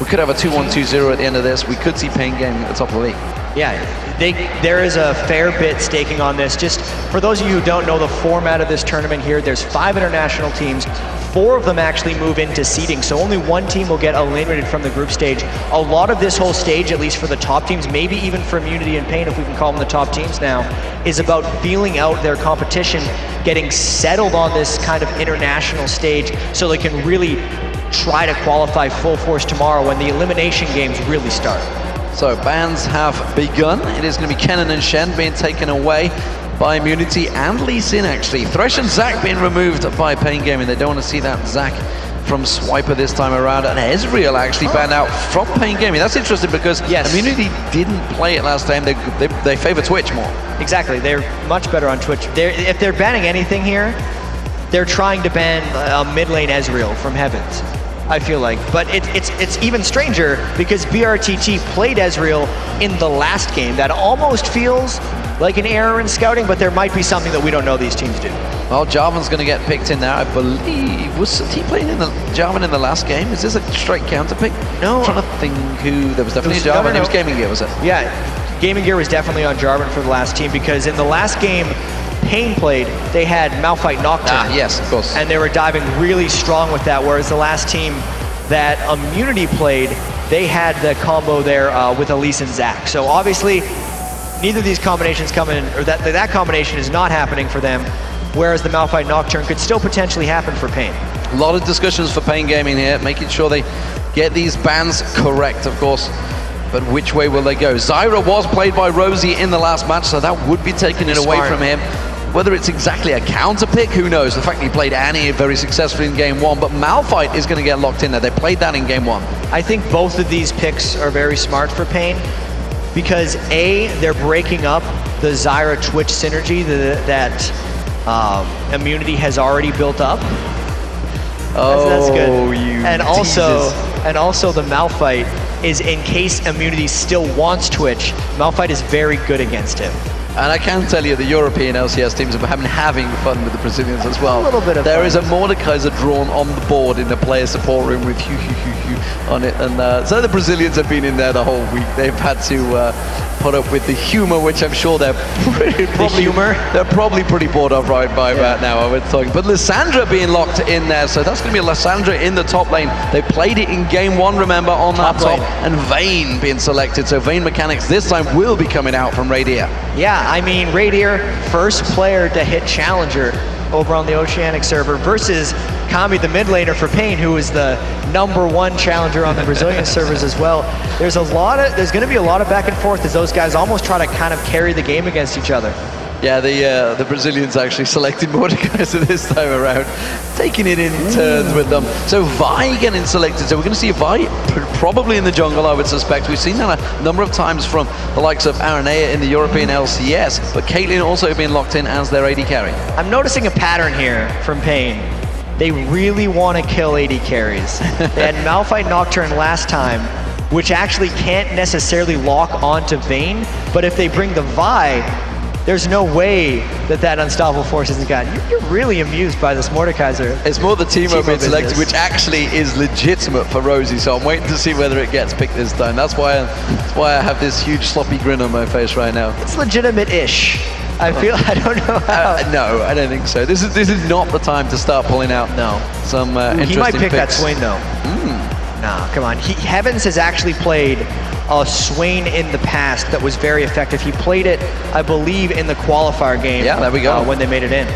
we could have a 2-1, 2-0 at the end of this. We could see Pain Gaming at the top of the league. Yeah, there is a fair bit staking on this. Just for those of you who don't know the format of this tournament here, there's 5 international teams. 4 of them actually move into seeding, so only 1 team will get eliminated from the group stage. A lot of this whole stage, at least for the top teams, maybe even for Immunity and Pain, if we can call them the top teams now, is about feeling out their competition, getting settled on this kind of international stage so they can really try to qualify full force tomorrow when the elimination games really start. So bans have begun. It is going to be Kennen and Shen being taken away by Immunity and Lee Sin, actually. Thresh and Zac being removed by Pain Gaming. They don't want to see that Zac from Swiper this time around. And Ezreal actually banned out from Pain Gaming. That's interesting because Immunity didn't play it last time. They favor Twitch more. Exactly. They're much better on Twitch. If they're banning anything here, they're trying to ban mid lane Ezreal from Heavenz, I feel like. But it's even stranger because brTT played Ezreal in the last game. That almost feels like an error in scouting, but there might be something that we don't know these teams do. Well, Jarvan's going to get picked in there, I believe. Was he playing in the Jarvan in the last game? Is this a straight counter pick? No. I'm trying to think who. There was definitely Jarvan. No. It was Gaming Gear, was it? Yeah, Gaming Gear was definitely on Jarvan for the last team because in the last game Pain played, they had Malphite Nocturne. Yes, of course. And they were diving really strong with that, whereas the last team that Immunity played, they had the combo there with Elysia and Zac. So obviously, neither of these combinations come in, or that combination is not happening for them, whereas the Malphite Nocturne could still potentially happen for Pain. A lot of discussions for Pain Gaming here, making sure they get these bans correct, of course. But which way will they go? Zyra was played by Rosey in the last match, so that would be taking it away from him. Whether it's exactly a counter pick, who knows? The fact that he played Annie very successfully in game 1, but Malphite is going to get locked in there. They played that in game 1. I think both of these picks are very smart for Pain because A, they're breaking up the Zyra Twitch synergy that Immunity has already built up. Oh, that's good. And also the Malphite is in case Immunity still wants Twitch, Malphite is very good against him. And I can tell you the European LCS teams have been having fun with the Brazilians as well. A little bit of There fun. is a Mordekaiser drawn on the board in the player support room with on it. And so the Brazilians have been in there the whole week. They've had to put up with the humor, which I'm sure they're probably pretty bored of right now, I would think. But Lissandra being locked in there, so that's going to be Lissandra in the top lane. They played it in game 1, remember, on that top, and Vayne being selected. So Vayne mechanics this time will be coming out from raydere. Yeah, I mean, raydere, first player to hit Challenger over on the Oceanic server versus Kami, the mid laner for Pain, who is the #1 challenger on the Brazilian servers as well. There's going to be a lot of back and forth as those guys almost try to kind of carry the game against each other. Yeah, the Brazilians actually selected Mordekaiser this time around, taking it in turns with them. So Vi getting selected, so we're going to see Vi probably in the jungle, I would suspect. We've seen that a number of times from the likes of Aranea in the European LCS, but Caitlyn also being locked in as their AD carry. I'm noticing a pattern here from Pain. They really want to kill AD carries. They had Malphite Nocturne last time, which actually can't necessarily lock onto Vayne, but if they bring the Vi, there's no way that Unstoppable Force isn't gotten. You're really amused by this Mordekaiser. It's more the Teemo being selected, which actually is legitimate for Rosey, so I'm waiting to see whether it gets picked this time. That's why I have this huge sloppy grin on my face right now. It's legitimate-ish. I don't know how. No, I don't think so. This is not the time to start pulling out some interesting He might pick picks. that Swain, though. Nah, come on. Heavenz has actually played a Swain in the past that was very effective. He played it, I believe, in the qualifier game. Yeah, there we go. When they made it in.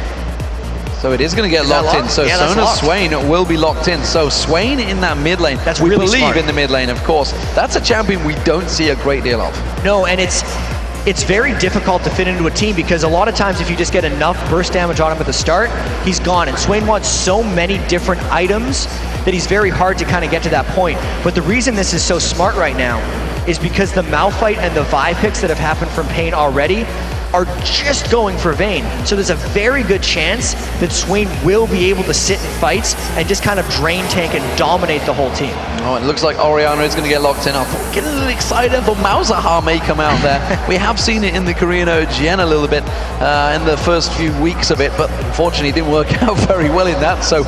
So it is going to get locked in. So Sona Swain will be locked in. So Swain in that mid lane. That's we really believe smart. In the mid lane, of course. That's a champion we don't see a great deal of. No, and it's very difficult to fit into a team because a lot of times if you just get enough burst damage on him at the start, he's gone. And Swain wants so many different items that he's very hard to kind of get to that point. But the reason this is so smart right now is because the Malphite and the Vi picks that have happened from Pain already are just going for Vayne. So there's a very good chance that Swain will be able to sit in fights and just kind of drain tank and dominate the whole team. Oh, it looks like Orianna is going to get locked in. I'm getting a little excited, but Malzahar may come out there. We have seen it in the Korean OGN a little bit in the first few weeks of it, but unfortunately it didn't work out very well in that. So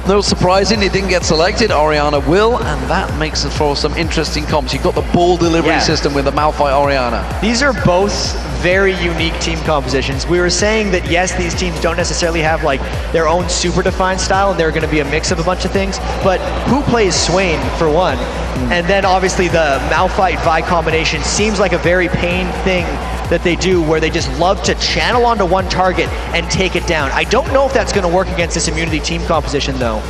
No surprising, it didn't get selected. Orianna will, and that makes it for some interesting comps. You've got the ball delivery system with the Malphite Orianna. These are both very unique team compositions. We were saying that yes, these teams don't necessarily have like their own super defined style, and they're going to be a mix of a bunch of things, but who plays Swain for one? And then obviously the Malphite Vi combination seems like a very Pain thing that they do, where they just love to channel onto one target and take it down. I don't know if that's going to work against this Immunity team composition though,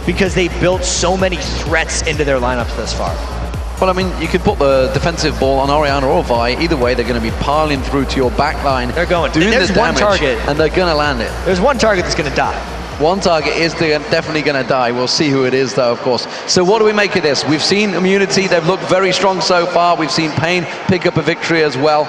because they built so many threats into their lineups thus far. Well, I mean, you could put the defensive ball on Orianna or Vi. Either way, they're going to be piling through to your back line. They're going. Doing There's the damage, one target. And they're going to land it. There's one target that's going to die. One target is definitely going to die. We'll see who it is, though, of course. So what do we make of this? We've seen Immunity. They've looked very strong so far. We've seen Pain pick up a victory as well.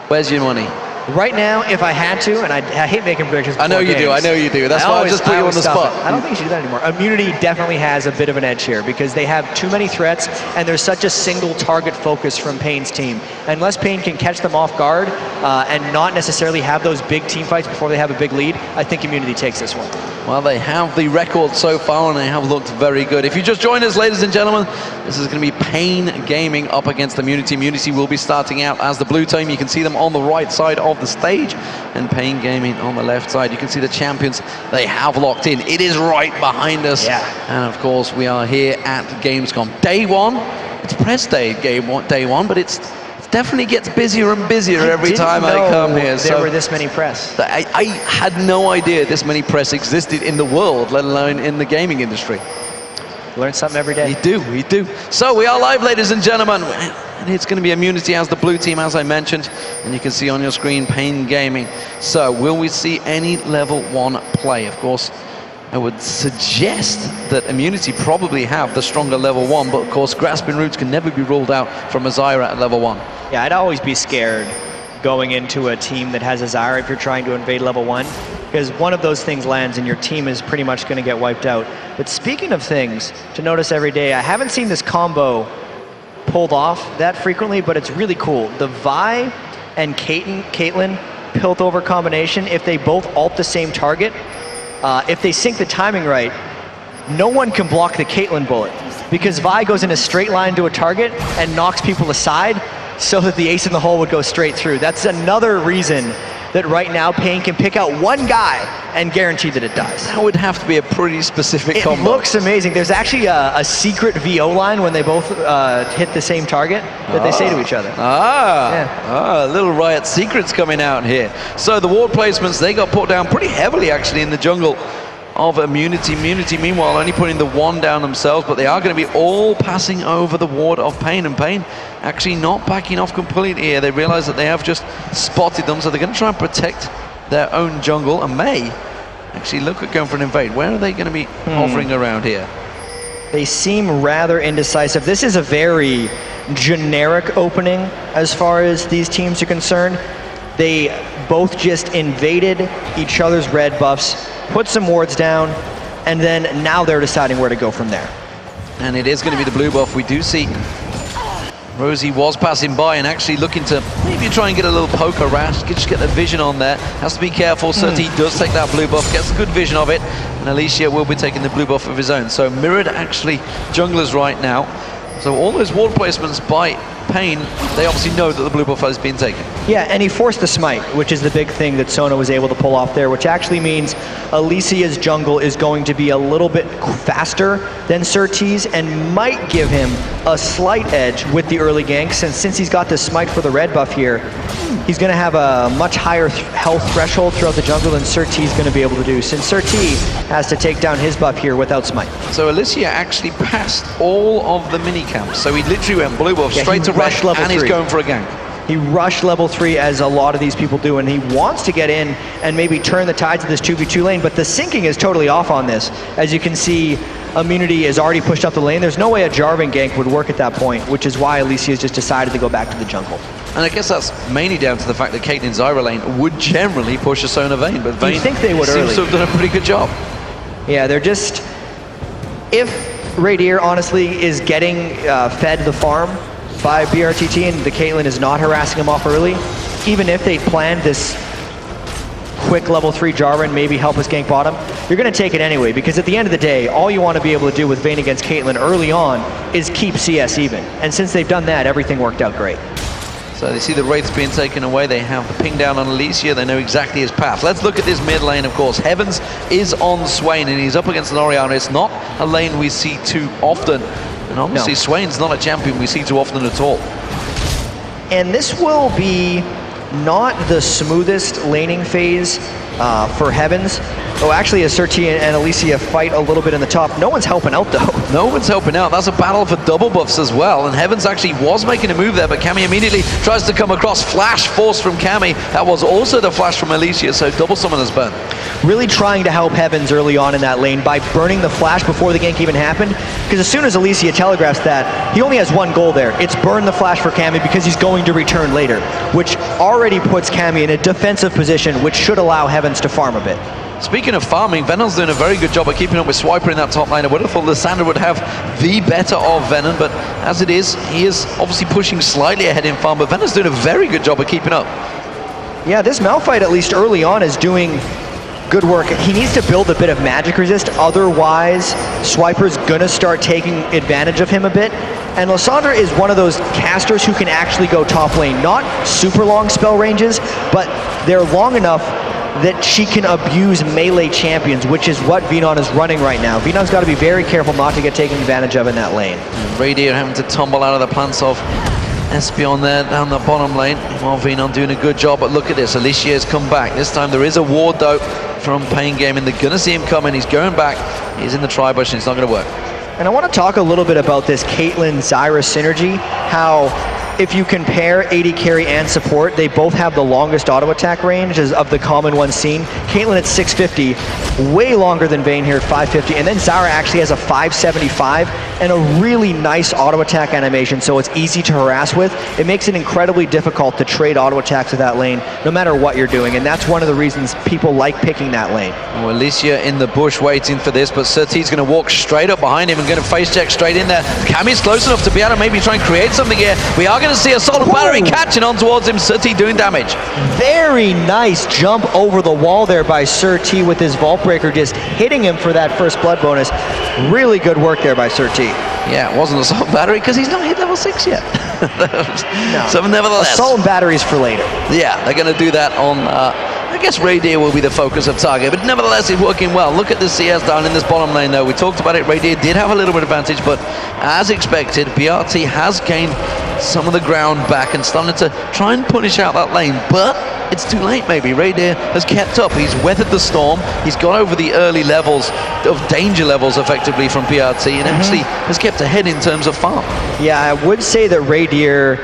Where's your money? Right now, if I had to, and I hate making predictions before I know you do, I know you do. That's why I just put you on the spot. I don't think you should do that anymore. Immunity definitely has a bit of an edge here because they have too many threats and there's such a single target focus from Pain's team. Unless Pain can catch them off guard and not necessarily have those big team fights before they have a big lead, I think Immunity takes this one. Well, they have the record so far and they have looked very good. If you just joined us, ladies and gentlemen, this is going to be Pain Gaming up against Immunity. Immunity will be starting out as the blue team. You can see them on the right side of the stage, and Pain Gaming on the left side. You can see the champions they have locked in. It is right behind us. Yeah. And of course, we are here at Gamescom. Day one, it's press day, day one, but it definitely gets busier and busier every time I come here. There were this many press. I had no idea this many press existed in the world, let alone in the gaming industry. Learn something every day. We do. So we are live, ladies and gentlemen. And it's going to be Immunity as the blue team, as I mentioned. And you can see on your screen, Pain Gaming. So will we see any level 1 play? Of course, I would suggest that Immunity probably have the stronger level 1, but of course, Grasping Roots can never be ruled out from a Zyra at level 1. Yeah, I'd always be scared going into a team that has a Zyra if you're trying to invade level 1, because one of those things lands and your team is pretty much going to get wiped out. But speaking of things to notice every day, I haven't seen this combo pulled off that frequently, but it's really cool. The Vi and Caitlyn Piltover combination, if they both ult the same target, if they sync the timing right, no one can block the Caitlyn bullet, because Vi goes in a straight line to a target and knocks people aside so that the ace in the hole would go straight through. That's another reason that right now Pain can pick out one guy and guarantee that it dies. That would have to be a pretty specific combo. It looks amazing. There's actually a secret VO line when they both hit the same target that they say to each other. Little Riot secrets coming out here. So the ward placements, they got put down pretty heavily actually in the jungle of Immunity. Immunity, meanwhile, only putting the one down themselves, but they are going to be all passing over the ward of Pain, and Pain actually not backing off completely here. They realize that they have just spotted them, so they're going to try and protect their own jungle, and may actually look at going for an invade. Where are they going to be hovering around here? They seem rather indecisive. This is a very generic opening as far as these teams are concerned. They both just invaded each other's red buffs, put some wards down, and then now they're deciding where to go from there. And it is going to be the blue buff. We do see Rosey was passing by and actually looking to maybe try and get a little poke around, just get the vision on there. Has to be careful. SirT does take that blue buff, gets a good vision of it, and Elysia will be taking the blue buff of his own. So mirrored actually junglers right now. So all those ward placements by Pain, they obviously know that the blue buff has been taken. Yeah, and he forced the smite, which is the big thing that Sona was able to pull off there, which actually means Elysia's jungle is going to be a little bit faster than SirT's and might give him a slight edge with the early gank, since he's got the smite for the red buff here. He's going to have a much higher health threshold throughout the jungle than SirT's going to be able to do, since SirT has to take down his buff here without smite. So Elysia actually passed all of the mini camps, so he literally went blue buff straight to red, and he's going for a gank. He rushed level 3 as a lot of these people do, and he wants to get in and maybe turn the tides of this 2v2 lane, but the syncing is totally off on this. As you can see, Immunity is already pushed up the lane. There's no way a Jarvan gank would work at that point, which is why Elysia has just decided to go back to the jungle. And I guess that's mainly down to the fact that Caitlyn's Zyra lane would generally push a Sona Vayne, but Vayne think they would seems to have done a pretty good job. Yeah, they're just... If raydere honestly is getting fed the farm by brTT and the Caitlyn is not harassing him off early, even if they planned this quick level 3 Jarvan, maybe help us gank bottom, you're going to take it anyway, because at the end of the day, all you want to be able to do with Vayne against Caitlyn early on is keep CS even. And since they've done that, everything worked out great. So they see the wraiths being taken away. They have the ping down on Elysia. They know exactly his path. Let's look at this mid lane, of course. Heavenz is on Swain, and he's up against an Orianna. It's not a lane we see too often. And obviously, no. Swain's not a champion we see too often at all. And this will be not the smoothest laning phase for Heavenz. Oh, actually, as SirT and Elysia fight a little bit in the top, no one's helping out, though. No one's helping out. That's a battle for double buffs as well. And Heavenz actually was making a move there, but Cammy immediately tries to come across. Flash force from Cammy. That was also the flash from Elysia, so double summoners burn. Really trying to help Heavenz early on in that lane by burning the flash before the gank even happened. Because as soon as Elysia telegraphs that, he only has one goal there. It's burn the flash for Cammy because he's going to return later, which already puts Cammy in a defensive position, which should allow Heavenz to farm a bit. Speaking of farming, Venon's doing a very good job of keeping up with Swiper in that top lane. I would have thought Lysandra would have the better of Venom, but as it is, he is obviously pushing slightly ahead in farm, but Venon's doing a very good job of keeping up. Yeah, this Malphite, at least early on, is doing good work. He needs to build a bit of magic resist, otherwise Swiper's gonna start taking advantage of him a bit. And Lysandra is one of those casters who can actually go top lane. Not super long spell ranges, but they're long enough that she can abuse melee champions, which is what Venon is running right now. Venon's got to be very careful not to get taken advantage of in that lane. raydere having to tumble out of the plants of Espeon there down the bottom lane, while Venon doing a good job. But look at this, Elysia has come back. This time there is a ward though from Pain Gaming. They're gonna see him coming. He's going back. He's in the tri-bush and it's not gonna work. And I want to talk a little bit about this Caitlyn-Zyra synergy, how if you compare AD carry and support, they both have the longest auto attack range of the common ones seen. Caitlyn at 650, way longer than Vayne here at 550, and then Zyra actually has a 575 and a really nice auto attack animation, so it's easy to harass with. It makes it incredibly difficult to trade auto attacks with that lane, no matter what you're doing, and that's one of the reasons people like picking that lane. Well, Elysia in the bush waiting for this, but SirT's going to walk straight up behind him and going to face check straight in there. Cammy's close enough to be able to maybe try and create something here. We are going to see a solid battery catching on towards him. SirT doing damage. Very nice jump over the wall there by SirT with his Vault Breaker, just hitting him for that first blood bonus. Really good work there by SirT. Yeah, it wasn't assault battery because he's not hit level 6 yet. No. So nevertheless, assault and batteries for later. Yeah, they're going to do that on I guess raydere will be the focus of target, but nevertheless it's working well. Look at the CS down in this bottom lane though. We talked about it, raydere did have a little bit of advantage, but as expected, brT has gained some of the ground back and started to try and punish out that lane, but it's too late maybe. raydere has kept up, he's weathered the storm, he's got over the early levels of danger levels effectively from brT and actually has kept ahead in terms of farm. Yeah, I would say that raydere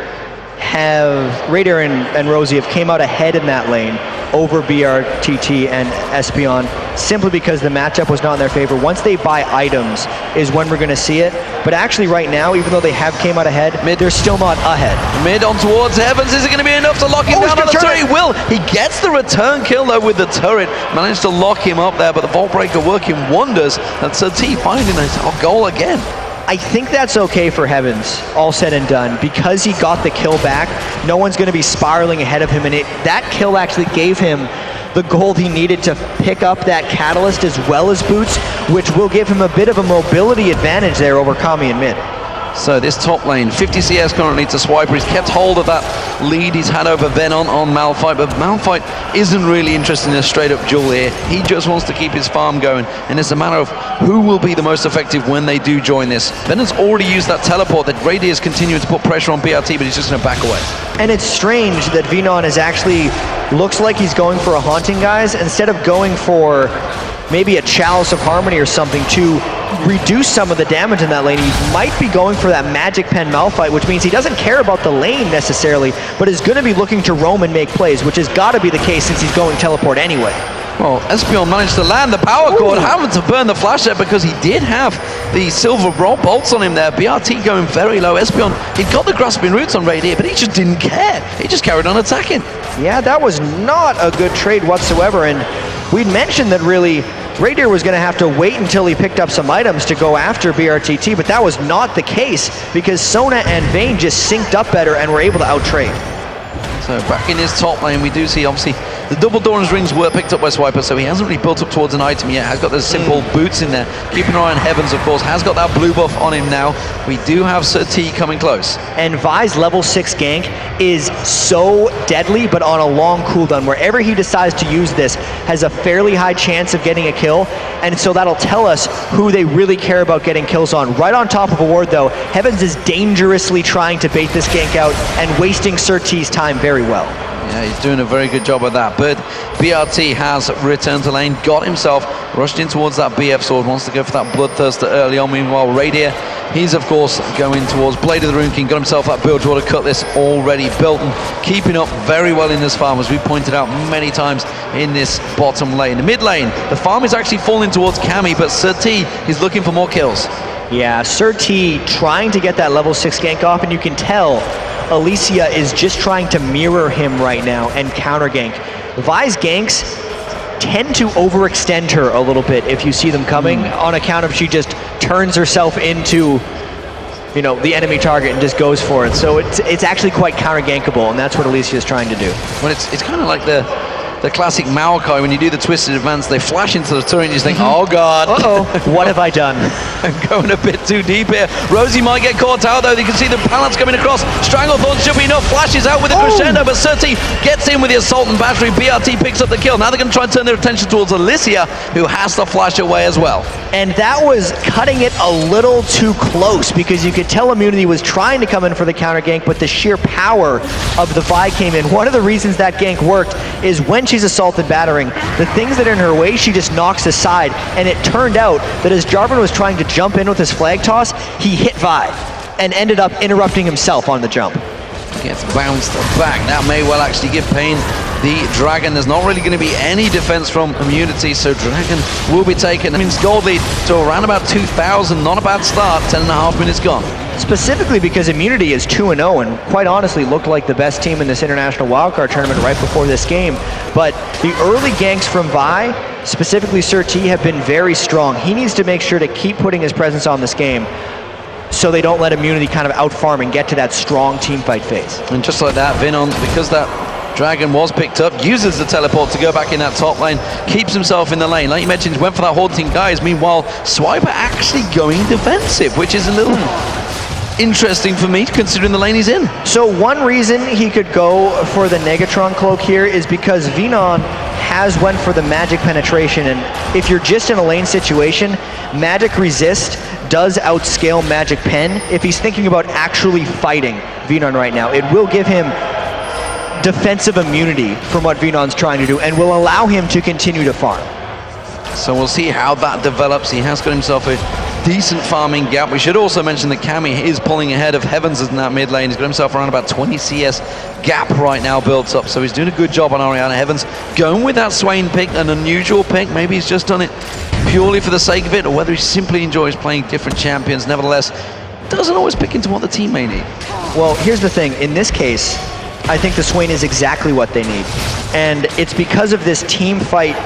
and Rosey have came out ahead in that lane over brTT and Espeon, simply because the matchup was not in their favor. Once they buy items is when we're going to see it. But actually right now, even though they have came out ahead, they're still not ahead. Mid on towards Heavenz. Is it going to be enough to lock him down on the turret? He will. He gets the return kill though with the turret. Managed to lock him up there, but the Vault Breaker working wonders. And SirT finding a goal again. I think that's okay for Heavenz, all said and done, because he got the kill back. No one's going to be spiraling ahead of him, and that kill actually gave him the gold he needed to pick up that catalyst as well as boots, which will give him a bit of a mobility advantage there over Kami and mid. So this top lane, 50 CS currently to Swiper. He's kept hold of that lead he's had over Venon on Malphite, but Malphite isn't really interested in a straight up duel here. He just wants to keep his farm going, and it's a matter of who will be the most effective when they do join this. Venon's already used that teleport that raydere is continuing to put pressure on brT, but he's just going to back away. And it's strange that Venon is actually, looks like he's going for a Haunting, guys, instead of going for maybe a Chalice of Harmony or something to reduce some of the damage in that lane. He might be going for that Magic Pen Malphite, which means he doesn't care about the lane necessarily, but is going to be looking to roam and make plays, which has got to be the case since he's going teleport anyway. Well, Espeon managed to land the power cord, having to burn the flash there because he did have the silver bolts on him there. brT going very low. Espeon, he'd got the grasping roots on raydere, but he just didn't care. He just carried on attacking. Yeah, that was not a good trade whatsoever, and we'd mentioned that really raydere was going to have to wait until he picked up some items to go after brTT, but that was not the case because Sona and Vayne just synced up better and were able to out-trade. So back in his top lane, we do see obviously The double Doran's rings were picked up by Swiper, so he hasn't really built up towards an item yet. Has got those simple boots in there. Keeping an eye on Heavenz, of course. Has got that blue buff on him now. We do have SirT coming close. And Vi's level 6 gank is so deadly, but on a long cooldown. Wherever he decides to use this has a fairly high chance of getting a kill, and so that'll tell us who they really care about getting kills on. Right on top of a ward, though, Heavenz is dangerously trying to bait this gank out and wasting SirT's time very well. Yeah, he's doing a very good job of that. But brT has returned to lane, got himself, rushed in towards that BF sword, wants to go for that Bloodthirster early on. Meanwhile, raydere, he's of course going towards Blade of the Rune King, got himself that build to cut this already built and keeping up very well in this farm, as we pointed out many times in this bottom lane. The mid lane, the farm is actually falling towards Cammy, but SirT is looking for more kills. Yeah, SirT trying to get that level 6 gank off, and you can tell Elysia is just trying to mirror him right now and counter gank. Vi's ganks tend to overextend her a little bit if you see them coming, on account of she just turns herself into, you know, the enemy target and just goes for it. So it's actually quite counter gankable, and that's what Elysia is trying to do. Well, it's kind of like the classic Maokai, when you do the twisted advance, they flash into the turret and you just think, oh god. Uh-oh, what have I done? I'm going a bit too deep here. Rosey might get caught out though. You can see the pallets coming across. Stranglethorn should be enough. Flashes out with a crescendo, but SirT gets in with the assault and battery. brT picks up the kill. Now they're going to try and turn their attention towards Elysia, who has to flash away as well. And that was cutting it a little too close, because you could tell Immunity was trying to come in for the counter gank, but the sheer power of the Vi came in. One of the reasons that gank worked is when she's assaulted battering, the things that are in her way, she just knocks aside. And it turned out that as Jarvan was trying to jump in with his flag toss, he hit Vi and ended up interrupting himself on the jump. Gets bounced back. That may well actually give pain the Dragon. There's not really going to be any defense from Immunity, so Dragon will be taken. That means gold lead to around about 2,000. Not a bad start. 10.5 minutes gone. Specifically because Immunity is 2-0 and quite honestly looked like the best team in this international wildcard tournament right before this game. But the early ganks from Vi, specifically SirT, have been very strong. He needs to make sure to keep putting his presence on this game, so they don't let Immunity kind of outfarm and get to that strong team fight phase. And just like that, Venon, because that Dragon was picked up, uses the teleport to go back in that top lane, keeps himself in the lane. Like you mentioned, went for that haunting guys. Meanwhile, Swiper actually going defensive, which is a little interesting for me, considering the lane he's in. So one reason he could go for the Negatron cloak here is because Venon has went for the magic penetration, and if you're just in a lane situation, magic resist does outscale magic pen. If he's thinking about actually fighting Venon right now, it will give him defensive immunity from what Venon's trying to do and will allow him to continue to farm. So we'll see how that develops. He has got himself a decent farming gap. We should also mention that Cammy is pulling ahead of Heavenz in that mid lane. He's got himself around about 20 CS gap right now built up, so he's doing a good job on Orianna. Heavenz going with that Swain pick, an unusual pick. Maybe he's just done it purely for the sake of it, or whether he simply enjoys playing different champions. Nevertheless, doesn't always pick into what the team may need. Well, here's the thing. In this case, I think the Swain is exactly what they need. And it's because of this team fight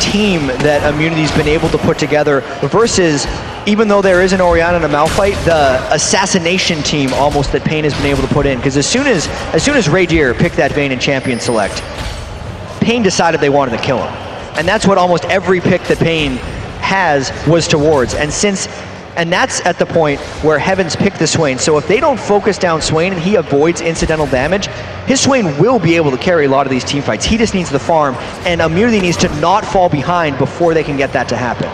team that Immunity's been able to put together versus, even though there is an Orianna and a Malphite, the assassination team almost that Pain has been able to put in. Because as soon as raydere picked that Vayne in champion select, Pain decided they wanted to kill him. And that's what almost every pick that Pain has was towards. And that's at the point where Heavenz picked the Swain. So if they don't focus down Swain and he avoids incidental damage, his Swain will be able to carry a lot of these team fights. He just needs the farm, and Immunity needs to not fall behind before they can get that to happen.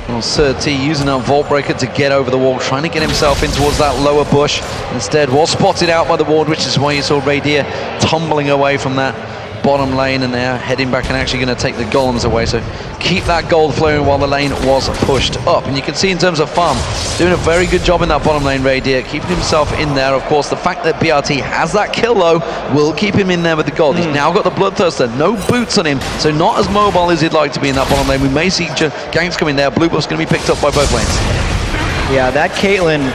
Well, SirT using that Vault Breaker to get over the wall, trying to get himself in towards that lower bush. Instead, was spotted out by the ward, which is why you saw raydere tumbling away from that bottom lane, and they're heading back and actually going to take the golems away. So keep that gold flowing while the lane was pushed up. And you can see in terms of farm, doing a very good job in that bottom lane, raydere, keeping himself in there. Of course, the fact that brT has that kill though will keep him in there with the gold. He's now got the Bloodthirster, no boots on him, so not as mobile as he'd like to be in that bottom lane. We may see ganks coming there. Blue buff's going to be picked up by both lanes. Yeah, that Caitlyn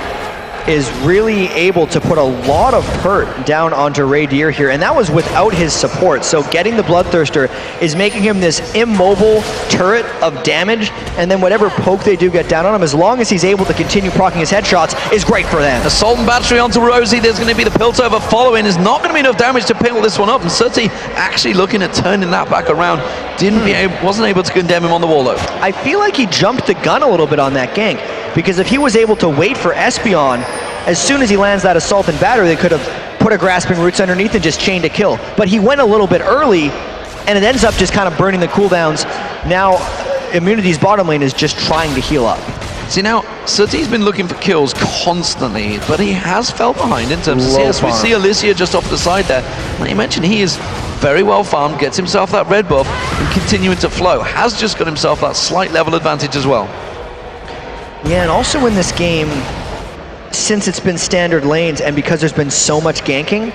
is really able to put a lot of hurt down onto raydere here, and that was without his support. So getting the Bloodthirster is making him this immobile turret of damage, and then whatever poke they do get down on him, as long as he's able to continue proccing his headshots, is great for them. Assault and battery onto Rosey. There's going to be the Piltover following. There's not going to be enough damage to pickle this one up, and SirT actually looking at turning that back around. Wasn't able to condemn him on the wall though. I feel like he jumped the gun a little bit on that gank, because if he was able to wait for Espeon, as soon as he lands that assault and battery, they could have put a grasping roots underneath and just chained a kill. But he went a little bit early, and it ends up just kind of burning the cooldowns. Now, Immunity's bottom lane is just trying to heal up. See now, SirT's been looking for kills constantly, but he has fell behind in terms of CS. We see Elysia just off the side there. Like you mentioned, he is very well farmed, gets himself that red buff, and continuing to flow. Has just got himself that slight level advantage as well. Yeah, and also in this game, since it's been standard lanes and because there's been so much ganking,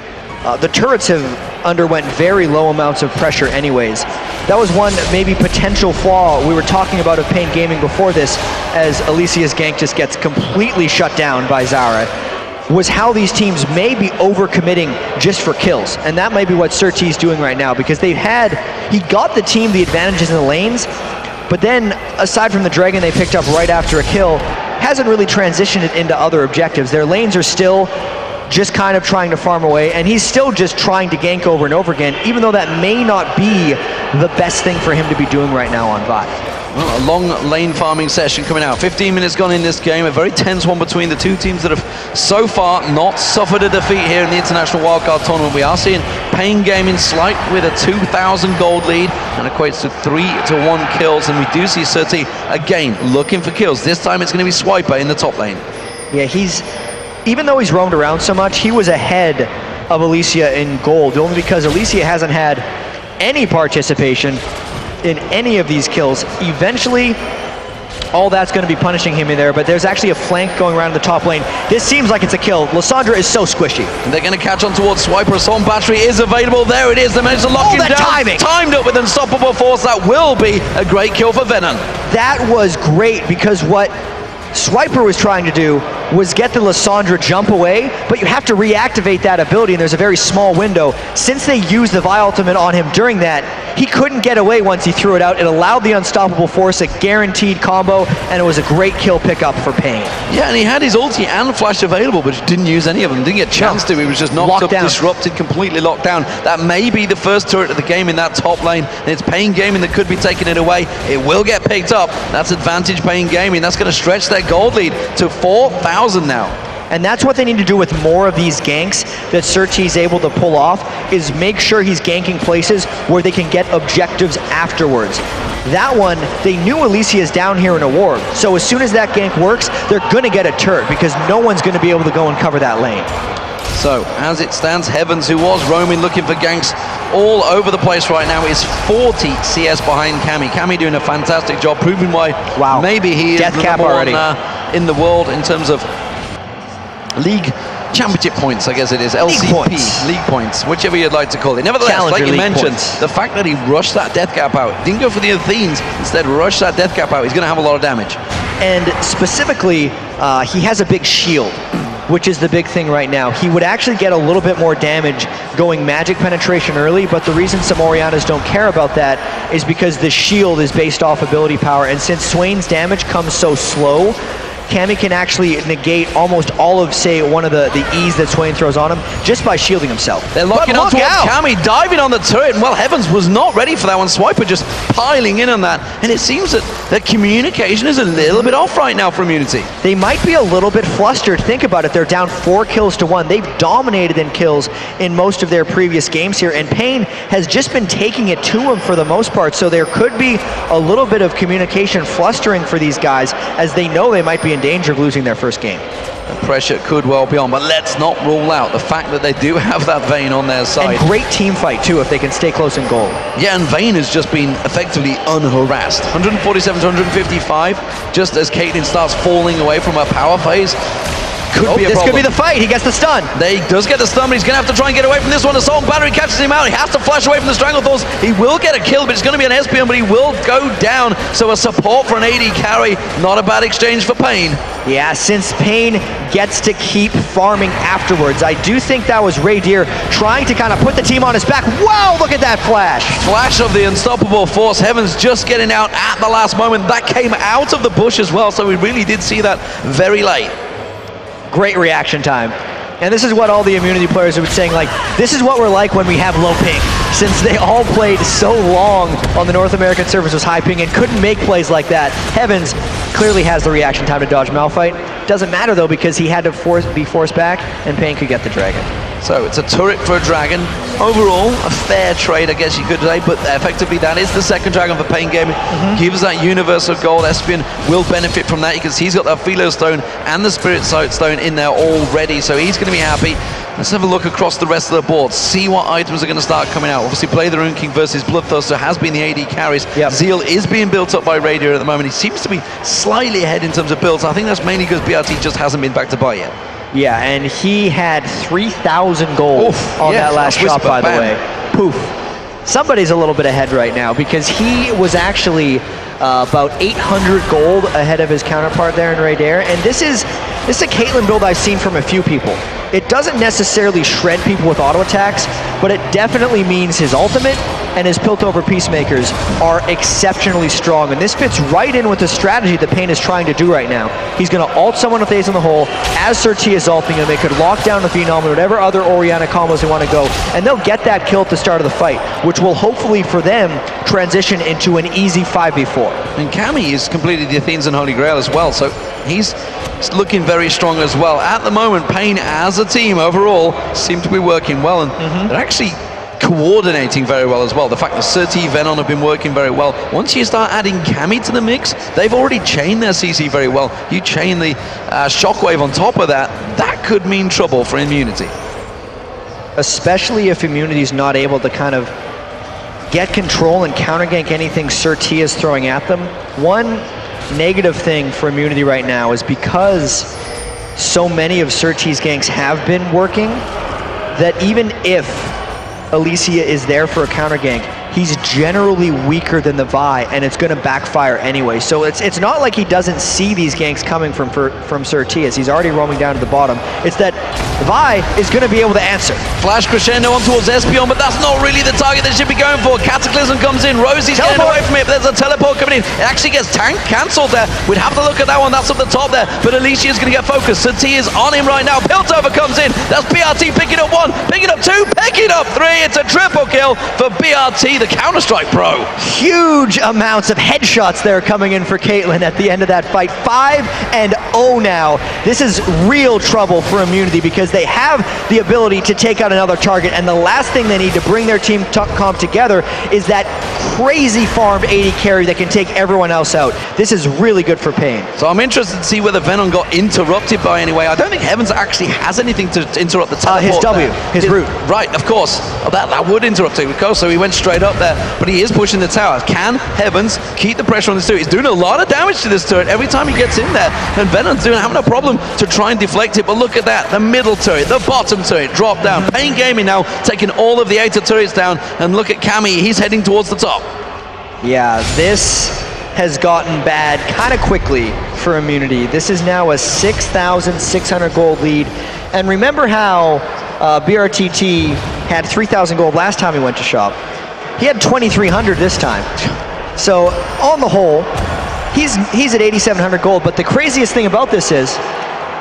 the turrets have underwent very low amounts of pressure anyways. That was one maybe potential flaw we were talking about of Pain Gaming before this, as Elysia's gank just gets completely shut down by Zara, was how these teams may be overcommitting just for kills. And that might be what SirT's doing right now, because he got the team the advantages in the lanes, but then aside from the Dragon they picked up right after a kill, hasn't really transitioned it into other objectives. Their lanes are still just kind of trying to farm away, and he's still just trying to gank over and over again, even though that may not be the best thing for him to be doing right now on Vi. Well, a long lane farming session coming out. 15 minutes gone in this game, a very tense one between the two teams that have so far not suffered a defeat here in the International Wildcard Tournament. We are seeing Pain Gaming slight with a 2,000 gold lead and equates to 3-1 kills, and we do see SirT again looking for kills. This time it's going to be Swiper in the top lane. Yeah, even though he's roamed around so much, he was ahead of Elysia in gold, only because Elysia hasn't had any participation in any of these kills. Eventually, all that's going to be punishing him in there, but there's actually a flank going around the top lane. This seems like it's a kill. Lysandra is so squishy. And they're going to catch on towards Swiper. Assault battery is available. There it is. They managed to lock him down. Timing. Timed up with unstoppable force. That will be a great kill for Venon. That was great, because what Swiper was trying to do was get the Lysandra jump away, but you have to reactivate that ability, and there's a very small window. Since they used the Vi ultimate on him during that, he couldn't get away once he threw it out. It allowed the unstoppable force, a guaranteed combo, and it was a great kill pickup for Pain. Yeah, and he had his ulti and flash available, but didn't use any of them. Didn't get a chance to. He was just knocked up, disrupted, completely locked down. That may be the first turret of the game in that top lane, and it's Pain Gaming that could be taking it away. It will get picked up. That's advantage Pain Gaming. That's going to stretch their gold lead to 4,000 now. And that's what they need to do with more of these ganks that SirT's able to pull off, is make sure he's ganking places where they can get objectives afterwards. That one, they knew Elysia is down here in a ward, so as soon as that gank works, they're going to get a turret, because no one's going to be able to go and cover that lane. So, as it stands, Heavenz, who was roaming looking for ganks all over the place right now, is 40 CS behind Cammy. Cammy doing a fantastic job, proving why maybe he is the number one in the world in terms of league championship points, I guess it is. LCP, league points, whichever you'd like to call it. Nevertheless, like you mentioned, the fact that he rushed that death cap out, didn't go for the Athenes, instead rushed that death cap out, he's going to have a lot of damage. And specifically, he has a big shield, which is the big thing right now. He would actually get a little bit more damage going magic penetration early, but the reason some Oriannas don't care about that is because the shield is based off ability power, and since Swain's damage comes so slow, Cammy can actually negate almost all of, say, one of the E's that Swain throws on him just by shielding himself. They're locking on towards Cammy, diving on the turret, and well, Heavenz was not ready for that one. Swiper just piling in on that, and it seems that the communication is a little bit off right now for Immunity. They might be a little bit flustered. Think about it, they're down 4 kills to 1. They've dominated in kills in most of their previous games here, and Pain has just been taking it to him for the most part, so there could be a little bit of communication flustering for these guys, as they know they might be in danger of losing their first game. The pressure could well be on, but let's not rule out the fact that they do have that Vayne on their side. And great team fight too, if they can stay close in goal. Yeah, and Vayne has just been effectively unharassed. 147 to 155, just as Caitlyn starts falling away from her power phase. could be a problem. This could be the fight. He gets the stun. He does get the stun, but he's going to have to try and get away from this one. Assault Battery catches him out. He has to flash away from the Stranglethorns. He will get a kill, but it's going to be an Espeon, but he will go down. So a support for an AD carry, not a bad exchange for Pain. Yeah, since Pain gets to keep farming afterwards, I do think that was raydere trying to kind of put the team on his back. Wow, look at that flash. Flash of the unstoppable force. Heavenz just getting out at the last moment. That came out of the bush as well, so we really did see that very late. Great reaction time. And this is what all the immunity players have been saying, like, this is what we're like when we have low ping. Since they all played so long on the North American servers with high ping and couldn't make plays like that, Heavenz clearly has the reaction time to dodge Malphite. Doesn't matter though, because he had to be forced back and Pain could get the dragon. So it's a turret for a dragon. Overall, a fair trade, I guess you could say, but effectively that is the second dragon for Pain Gaming. Gives that universal gold. Espeon will benefit from that because he's got that Philo Stone and the Spirit Stone in there already, so he's going to be happy. Let's have a look across the rest of the board, see what items are going to start coming out. Obviously, Play the Rune King versus Bloodthirster has been the AD carries. Zeal is being built up by raydere at the moment. He seems to be slightly ahead in terms of builds. I think that's mainly because brT just hasn't been back to buy yet. Yeah, and he had 3,000 gold on that last shot, by the way. Poof. Somebody's a little bit ahead right now because he was actually about 800 gold ahead of his counterpart there in raydere, and this is a Caitlyn build I've seen from a few people. It doesn't necessarily shred people with auto attacks, but it definitely means his ultimate and his Piltover Peacemakers are exceptionally strong, and this fits right in with the strategy that Pain is trying to do right now. He's going to ult someone with Ace in the hole as SirT is ulting, and they could lock down the Venom and whatever other Orianna combos they want to go, and they'll get that kill at the start of the fight, which will hopefully for them transition into an easy 5v4. And Cammy is completed the Athenes and Holy Grail as well, so he's looking very strong as well. At the moment, Pain as a team overall seem to be working well, and they're actually coordinating very well as well. The fact that SirT, Venon have been working very well. Once you start adding Cammy to the mix, they've already chained their CC very well. You chain the Shockwave on top of that, that could mean trouble for Immunity. Especially if Immunity's not able to kind of get control and counter-gank anything SirT is throwing at them. One negative thing for Immunity right now is because so many of SirT's ganks have been working, that even if Elysia is there for a counter gank, he's generally weaker than the Vi, and it's going to backfire anyway. So it's not like he doesn't see these ganks coming from SirT, as he's already roaming down to the bottom. It's that Vi is going to be able to answer. Flash crescendo on towards Espeon, but that's not really the target they should be going for. Cataclysm comes in, Rosey's getting away from it, but there's a teleport coming in. It actually gets tank cancelled there. We'd have to look at that one, that's up the top there, but Elysia's going to get focused. SirT is on him right now. Piltover comes in, that's brT picking up one, picking up two, picking up three. It's a triple kill for brT, the Counter-Strike pro. Huge amounts of headshots there coming in for Caitlyn at the end of that fight. 5-0 now. This is real trouble for Immunity because they have the ability to take out another target, and the last thing they need to bring their team comp together is that crazy farmed AD carry that can take everyone else out. This is really good for Pain. So I'm interested to see whether Venom got interrupted by anyway. I don't think Heavenz actually has anything to interrupt the teleport. His W, his root. Right, of course. That would interrupt it, of course, so he went straight up there, but he is pushing the tower. Can Heavenz keep the pressure on this turret? He's doing a lot of damage to this turret every time he gets in there, and Venom's having a problem to try and deflect it, but look at that. The middle turret, the bottom turret, drop down. Pain Gaming now taking all of the outer turrets down, and look at Cammy, he's heading towards the top. Yeah, this has gotten bad kind of quickly for Immunity. This is now a 6,600 gold lead, and remember how brTT had 3,000 gold last time he went to shop. He had 2,300 this time. So on the whole, he's at 8,700 gold, but the craziest thing about this is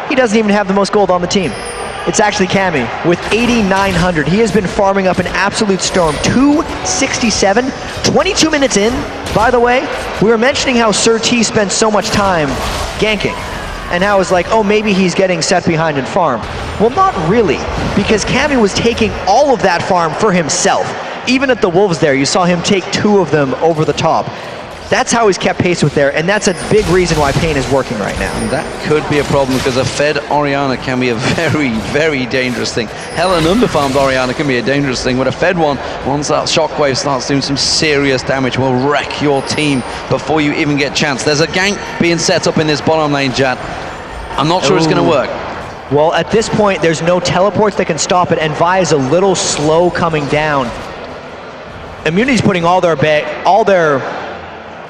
he doesn't even have the most gold on the team. It's actually Cammy with 8,900. He has been farming up an absolute storm. 267, 22 minutes in. By the way, we were mentioning how SirT spent so much time ganking, and how it's like, oh, maybe he's getting set behind in farm. Well, not really, because Cammy was taking all of that farm for himself. Even at the Wolves there, you saw him take 2 of them over the top. That's how he's kept pace with there, and that's a big reason why Pain is working right now. And that could be a problem, because a fed Orianna can be a very, very dangerous thing. Hell, an underfarmed Orianna can be a dangerous thing, but a fed one, once that Shockwave starts doing some serious damage, will wreck your team before you even get a chance. There's a gank being set up in this bottom lane, chat. I'm not sure it's going to work. Well, at this point, there's no teleports that can stop it, and Vi is a little slow coming down. Immunity's putting all their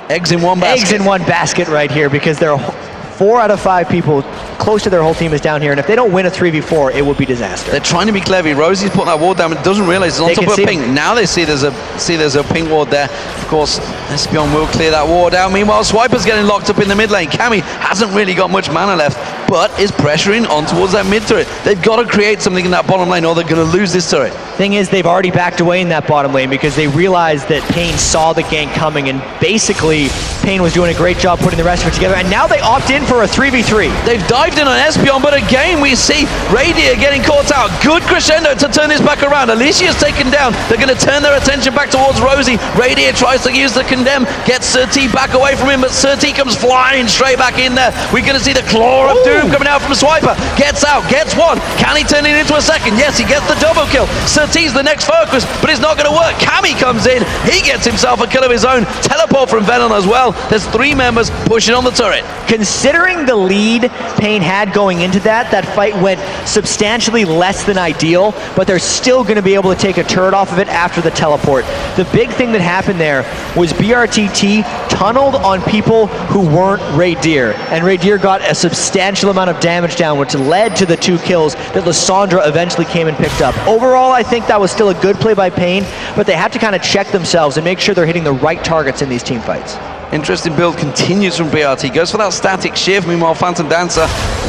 eggs in one basket. Eggs in one basket right here, because they're 4 out of 5 people close to their whole team is down here, and if they don't win a 3v4, it would be disaster. They're trying to be clever. Rosey's putting that ward down, but doesn't realize it's on top of a ping. Now they see there's a ping ward there. Of course, Espeon will clear that ward out. Meanwhile, Swiper's getting locked up in the mid lane. Cammy hasn't really got much mana left, but is pressuring on towards that mid turret. They've got to create something in that bottom lane, or they're going to lose this turret. Thing is, they've already backed away in that bottom lane because they realized that Pain saw the gank coming, and basically Pain was doing a great job putting the rest of it together, and now they opt in for a 3v3. They've dived in on Espeon, but again we see raydere getting caught out. Good crescendo to turn this back around. Elysia's taken down. They're going to turn their attention back towards Rosey. Raydere tries to use the condemn, gets SirT back away from him, but SirT comes flying straight back in there. We're going to see the claw of doom coming out from Swiper. Gets out, gets one. Can he turn it into a second? Yes, he gets the double kill. SirT's the next focus, but it's not going to work. Cammy comes in. He gets himself a kill of his own. Teleport from Venon as well. There's 3 members pushing on the turret. Considering the lead Pain had going into that fight went substantially less than ideal, but they're still going to be able to take a turret off of it after the teleport. The big thing that happened there was brTT tunneled on people who weren't raydere, and raydere got a substantial amount of damage down, which led to the 2 kills that Lissandra eventually came and picked up. Overall, I think that was still a good play by Pain, but they have to kind of check themselves and make sure they're hitting the right targets in these team fights. Interesting build continues from brT. Goes for that static shift. Meanwhile, Phantom Dancer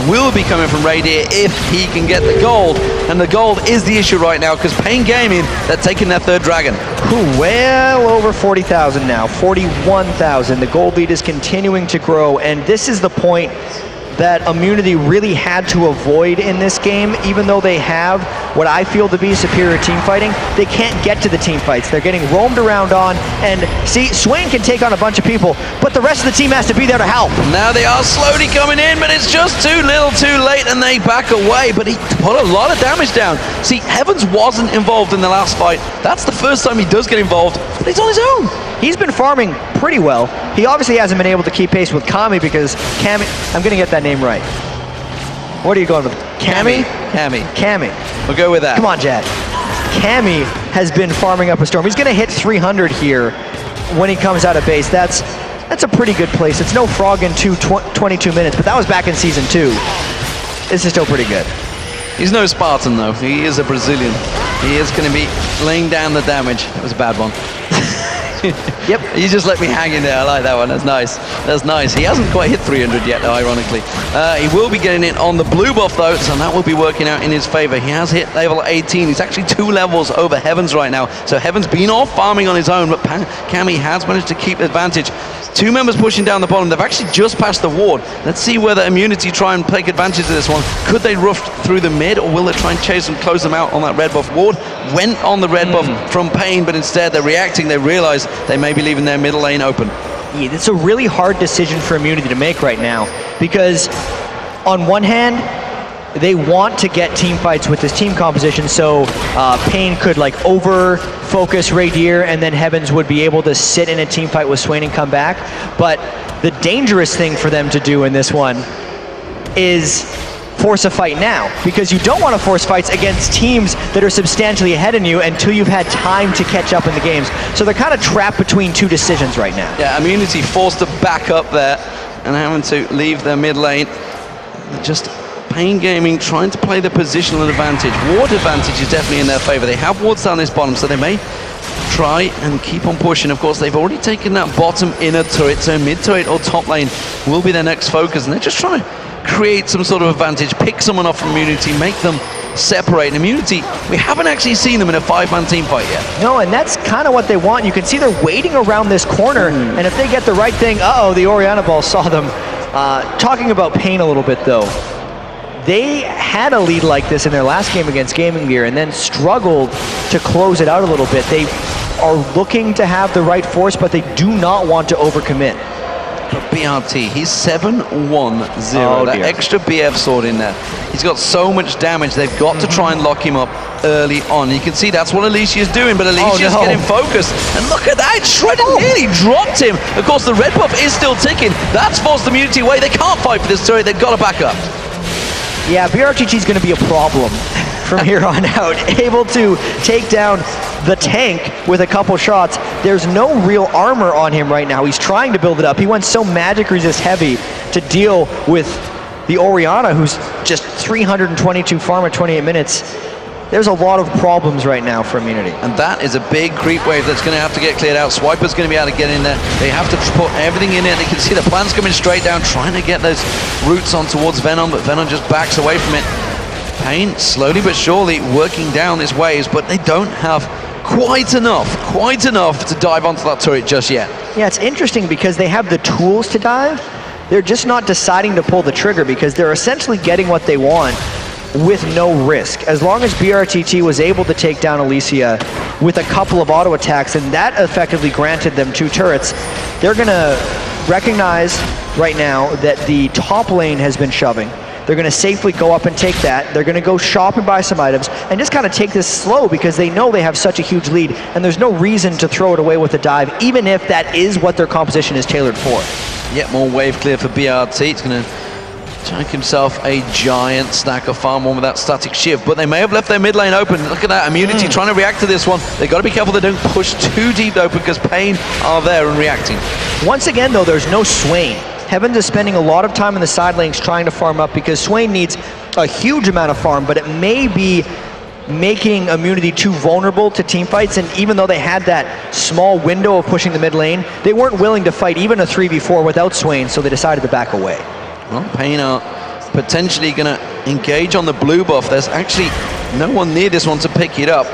will be coming from raydere if he can get the gold. And the gold is the issue right now, because Pain Gaming, they're taking their 3rd dragon. Well over 40,000 now, 41,000. The gold lead is continuing to grow, and this is the point that Immunity really had to avoid in this game. Even though they have what I feel to be superior team fighting, they can't get to the team fights. They're getting roamed around on, and see, Swain can take on a bunch of people, but the rest of the team has to be there to help. Now they are slowly coming in, but it's just too little too late, and they back away, but he put a lot of damage down. See, Heavenz wasn't involved in the last fight. That's the first time he does get involved, but he's on his own. He's been farming pretty well. He obviously hasn't been able to keep pace with Kami, because Kami, I'm gonna get that name right. What are you going with? Kami? Kami. We'll go with that. Come on, Jad. Kami has been farming up a storm. He's gonna hit 300 here when he comes out of base. That's a pretty good place. It's no frog in 22 minutes, but that was back in Season 2. This is still pretty good. He's no Spartan though. He is a Brazilian. He is going to be laying down the damage. That was a bad one. Yep. You just let me hang in there. I like that one. That's nice. That's nice. He hasn't quite hit 300 yet, though, ironically. He will be getting it on the blue buff, though, so that will be working out in his favor. He has hit level 18. He's actually 2 levels over Heavenz right now. So Heavenz been off farming on his own, but Cammy has managed to keep the advantage. 2 members pushing down the bottom. They've actually just passed the ward. Let's see whether Immunity try and take advantage of this one. Could they rush through the mid, or will they try and chase and close them out on that red buff? Ward went on the red buff from Pain, but instead they're reacting. They realize they may be leaving their middle lane open. Yeah, it's a really hard decision for Immunity to make right now, because on one hand, they want to get team fights with this team composition, so Pain could like over-focus raydere, and then Heavenz would be able to sit in a team fight with Swain and come back. But the dangerous thing for them to do in this one is force a fight now, because you don't want to force fights against teams that are substantially ahead of you until you've had time to catch up in the games. So they're kind of trapped between 2 decisions right now. Yeah, Immunity forced to back up there and having to leave their mid lane. Just Pain Gaming trying to play the positional advantage. Ward advantage is definitely in their favor. They have wards down this bottom, so they may try and keep on pushing. Of course, they've already taken that bottom inner turret, so mid turret or top lane will be their next focus, and they're just trying to create some sort of advantage, pick someone off from Immunity, make them separate. And Immunity, we haven't actually seen them in a 5-man team fight yet. No, and that's kind of what they want. You can see they're waiting around this corner, and if they get the right thing, the Oriana ball saw them. Talking about Pain a little bit, though, they had a lead like this in their last game against Gaming Gear and then struggled to close it out a little bit. They are looking to have the right force, but they do not want to overcommit. But brT, he's 7-1-0. That dear. extra BF sword in there. He's got so much damage. They've got to try and lock him up early on. You can see that's what Elysia is doing, but Elysia's getting focused. And look at that, Shredder nearly dropped him. Of course, the red buff is still ticking. That's forced the Immunity away. They can't fight for this turret. They've got to back up. Yeah, brTT is going to be a problem from here on out. Able to take down the tank with a couple shots. There's no real armor on him right now. He's trying to build it up. He went so magic resist heavy to deal with the Orianna, who's just 322 farm at 28 minutes. There's a lot of problems right now for Immunity. And that is a big creep wave that's going to have to get cleared out. Swiper's going to be able to get in there. They have to put everything in it. They can see the plants coming straight down, trying to get those roots on towards Venom, but Venom just backs away from it. Pain, slowly but surely, working down his waves, but they don't have quite enough to dive onto that turret just yet. Yeah, it's interesting because they have the tools to dive. They're just not deciding to pull the trigger because they're essentially getting what they want with no risk. As long as brTT was able to take down Elysia with a couple of auto attacks, and that effectively granted them 2 turrets, they're gonna recognize right now that the top lane has been shoving. They're gonna safely go up and take that. They're gonna go shop and buy some items and just kind of take this slow because they know they have such a huge lead and there's no reason to throw it away with a dive, even if that is what their composition is tailored for. Yet more wave clear for brT. It's gonna chunk himself a giant stack of farm one with that static shift, but they may have left their mid lane open. Look at that, Immunity trying to react to this one. They got to be careful they don't push too deep open because Pain are there and reacting. Once again though, there's no Swain. Heavenz is spending a lot of time in the side lanes trying to farm up because Swain needs a huge amount of farm, but it may be making Immunity too vulnerable to team fights, and even though they had that small window of pushing the mid lane, they weren't willing to fight even a 3v4 without Swain, so they decided to back away. Well, Pain are potentially going to engage on the blue buff. There's actually no one near this one to pick it up.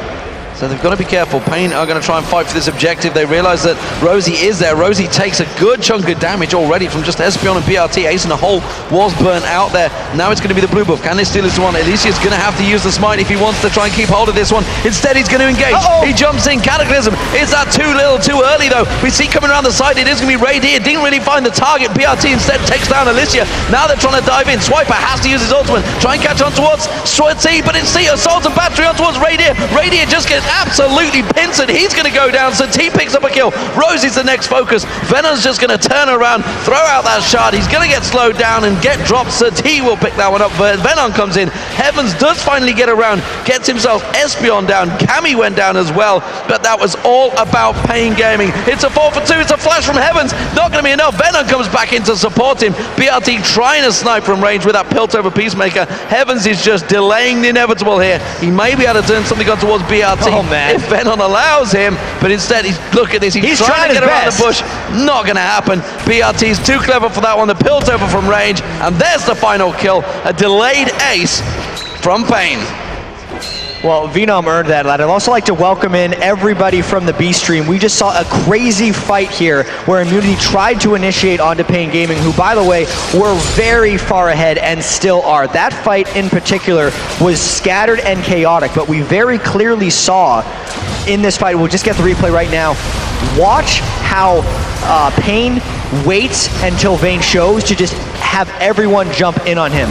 So they've got to be careful. Pain are going to try and fight for this objective. They realize that Rosey is there. Rosey takes a good chunk of damage already from just Espeon and brT. Ace in the hole was burnt out there. Now it's going to be the blue buff. Can they steal this one? Elysia is going to have to use the smite if he wants to try and keep hold of this one. Instead, he's going to engage. He jumps in. Cataclysm. Is that too little, too early, though? We see coming around the side, it is going to be raydere. Didn't really find the target. brT instead takes down Elysia. Now they're trying to dive in. Swiper has to use his ultimate. Try and catch on towards SirT, but it's the assault and battery on towards raydere. Raydere just gets absolutely pincered. He's going to go down. SirT picks up a kill. Rosey's the next focus. Venon's just going to turn around, throw out that shard. He's going to get slowed down and get dropped. SirT will pick that one up, but Venon comes in. Heavenz does finally get around, gets himself Espeon down. Cammy went down as well, but that was all about Pain Gaming. It's a 4 for 2. It's a flash from Heavenz. Not going to be enough. Venon comes back in to support him. brT trying to snipe from range with that Piltover Peacemaker. Heavenz is just delaying the inevitable here. He may be able to turn something on towards brT. Oh, man. If Venon allows him, but instead look at this, he's trying to get around the bush. Not going to happen. brT's too clever for that one. The Piltover from range, and there's the final kill. A delayed ace from Pain. Well, Venom earned that. I'd also like to welcome in everybody from the B stream. We just saw a crazy fight here where Immunity tried to initiate onto Pain Gaming, who, by the way, were very far ahead and still are. That fight in particular was scattered and chaotic, but we very clearly saw in this fight, we'll just get the replay right now, watch how Pain waits until Vayne shows to just have everyone jump in on him.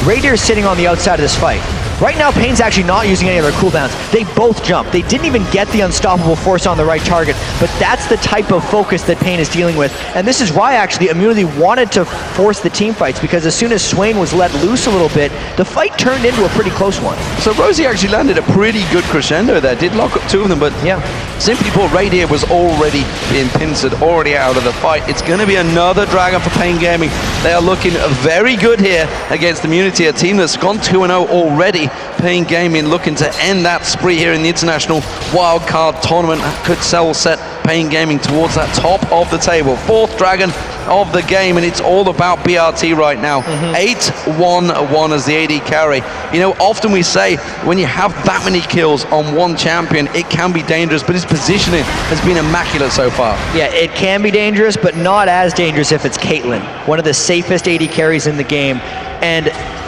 raydere is sitting on the outside of this fight. Right now, Pain's actually not using any of their cooldowns. They both jumped. They didn't even get the unstoppable force on the right target, but that's the type of focus that Pain is dealing with. And this is why, actually, Immunity wanted to force the team fights, because as soon as Swain was let loose a little bit, the fight turned into a pretty close one. So Rosey actually landed a pretty good crescendo there. Did lock up 2 of them, but yeah, simply put, raydere was already being pincered, already out of the fight. It's going to be another Dragon for Pain Gaming. They are looking very good here against Immunity, a team that's gone 2-0 already. Pain Gaming looking to end that spree here in the International Wildcard Tournament. That could set Pain Gaming towards that top of the table. 4th Dragon of the game, and it's all about brT right now. 8-1-1 as the AD carry. You know, often we say when you have that many kills on one champion, it can be dangerous, but his positioning has been immaculate so far. Yeah, it can be dangerous, but not as dangerous if it's Caitlyn, one of the safest AD carries in the game. And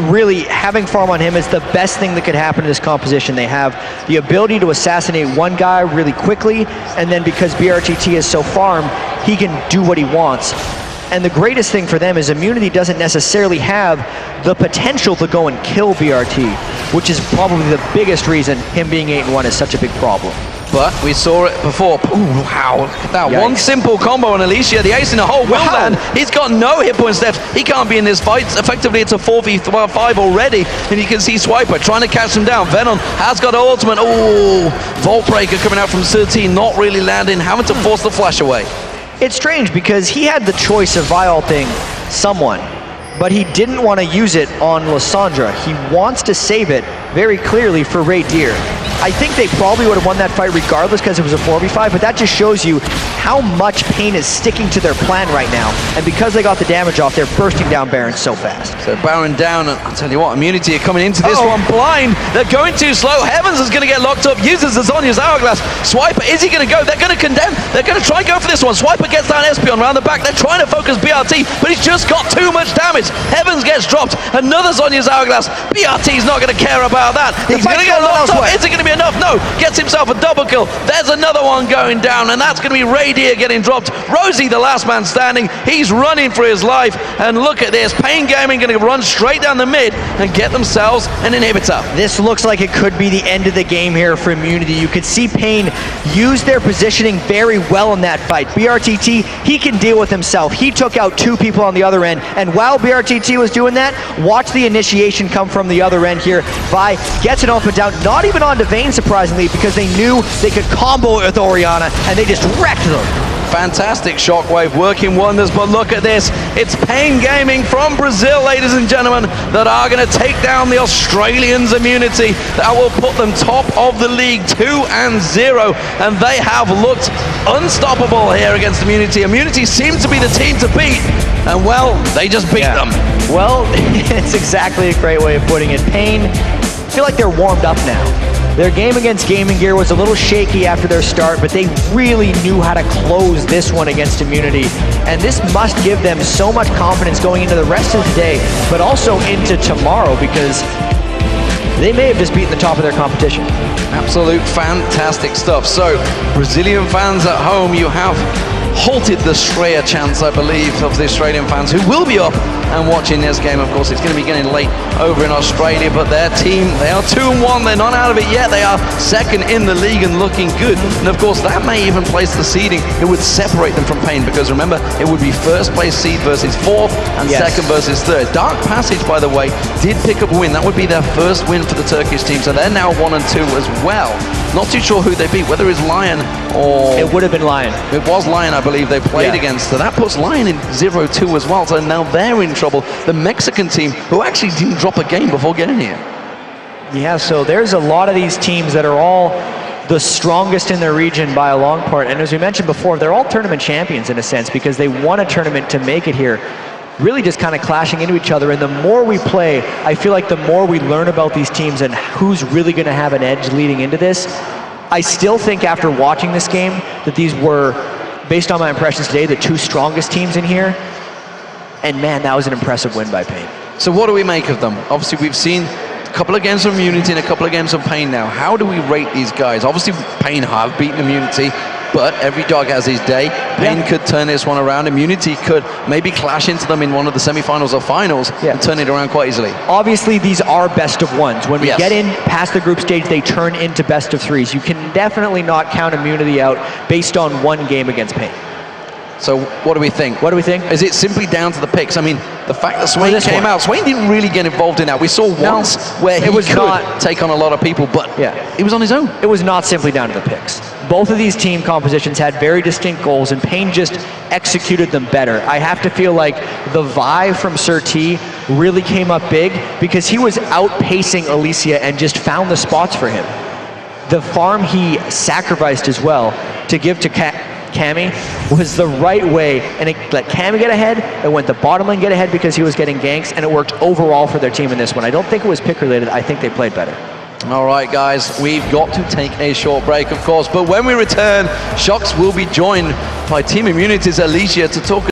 really, having farm on him is the best thing that could happen in this composition. They have the ability to assassinate one guy really quickly, and then because brTT is so farm, he can do what he wants. And the greatest thing for them is Immunity doesn't necessarily have the potential to go and kill brT, which is probably the biggest reason him being 8-1 is such a big problem. But we saw it before. Ooh, wow, look at that. Yikes. One simple combo on Elysia, the ace in the hole will land. He's got no hit points left. He can't be in this fight. Effectively, it's a 4v5 already. And you can see Swiper trying to catch him down. Venom has got ultimate. Ooh, Vault Breaker coming out from SirT, not really landing, having to force the flash away. It's strange because he had the choice of Vi-ulting someone, but he didn't want to use it on Lysandra. He wants to save it very clearly for raydere. I think they probably would have won that fight regardless because it was a 4v5, but that just shows you how much Pain is sticking to their plan right now. And because they got the damage off, they're bursting down Baron so fast. So Baron down, and I'll tell you what, Immunity are coming into this one blind. They're going too slow. Heavenz is going to get locked up, uses the Zhonya's Hourglass. Swiper, is he going to go? They're going to condemn. They're going to try and go for this one. Swiper gets down Espeon around the back. They're trying to focus brT, but he's just got too much damage. Heavenz gets dropped. Another Zhonya's Hourglass. brT's not going to care about that. He's going to get locked up. Is it going to be enough? No. Gets himself a double kill. There's another one going down, and that's going to be raydere getting dropped. Rosey, the last man standing. He's running for his life, and look at this. Pain Gaming going to run straight down the mid and get themselves an inhibitor. This looks like it could be the end of the game here for Immunity. You could see Pain use their positioning very well in that fight. brTT, he can deal with himself. He took out 2 people on the other end, and while brTT was doing that, watch the initiation come from the other end here. Vi gets an ultimate down, not even onto Vayne, surprisingly, because they knew they could combo it with Orianna, and they just wrecked them. Fantastic shockwave, working wonders, but look at this. It's Pain Gaming from Brazil, ladies and gentlemen, that are going to take down the Australians' Immunity. That will put them top of the league, 2-0, and they have looked unstoppable here against Immunity. Immunity seems to be the team to beat, and well, they just beat them. Well, it's exactly a great way of putting it. Pain, I feel like they're warmed up now. Their game against Gaming Gear was a little shaky after their start, but they really knew how to close this one against Immunity. And this must give them so much confidence going into the rest of the day, but also into tomorrow, because they may have just beaten the top of their competition. Absolute fantastic stuff. So, Brazilian fans at home, you have halted the Straya chance, I believe, of the Australian fans who will be up and watching this game. Of course, it's going to be getting late over in Australia, but their team, they are 2-1. They're not out of it yet. They are second in the league and looking good. And of course, that may even place the seeding. It would separate them from Pain, because remember, it would be first place seed versus fourth and second versus third. Dark Passage, by the way, did pick up a win. That would be their first win for the Turkish team, so they're now 1-2 as well. Not too sure who they beat, whether it's Lion or... It would have been Lion. It was Lion, I believe, they played against. So that puts Lion in 0-2 as well, so now they're in trouble. The Mexican team, who actually didn't drop a game before getting here. Yeah, so there's a lot of these teams that are all the strongest in their region by a long part, and as we mentioned before, they're all tournament champions in a sense, because they won a tournament to make it here. Really just kind of clashing into each other, and the more we play, I feel like the more we learn about these teams and who's really going to have an edge leading into this. I still think after watching this game that these were, based on my impressions today, the 2 strongest teams in here. And man, that was an impressive win by Pain. So what do we make of them? Obviously, we've seen a couple of games of Immunity and a couple of games of Pain now. How do we rate these guys? Obviously, Pain have beaten Immunity, but every dog has his day. Pain could turn this one around. Immunity could maybe clash into them in one of the semifinals or finals and turn it around quite easily. Obviously, these are best of ones. When we get in past the group stage, they turn into best of 3s. You can definitely not count Immunity out based on one game against Pain. So what do we think? What do we think? Is it simply down to the picks? I mean, the fact that Swain came out, Swain didn't really get involved in that. We saw once where he could take on a lot of people, but he was on his own. It was not simply down to the picks. Both of these team compositions had very distinct goals, and Pain just executed them better. I have to feel like the vibe from SirT really came up big, because he was outpacing Elysia and just found the spots for him. The farm he sacrificed as well to give to Cammy was the right way, and it let Cammy get ahead. It went the bottom lane get ahead because he was getting ganks, and it worked overall for their team in this one. I don't think it was pick related. I think they played better. All right, guys, we've got to take a short break, of course, but when we return, Shocks will be joined by Team Immunity's Elysia to talk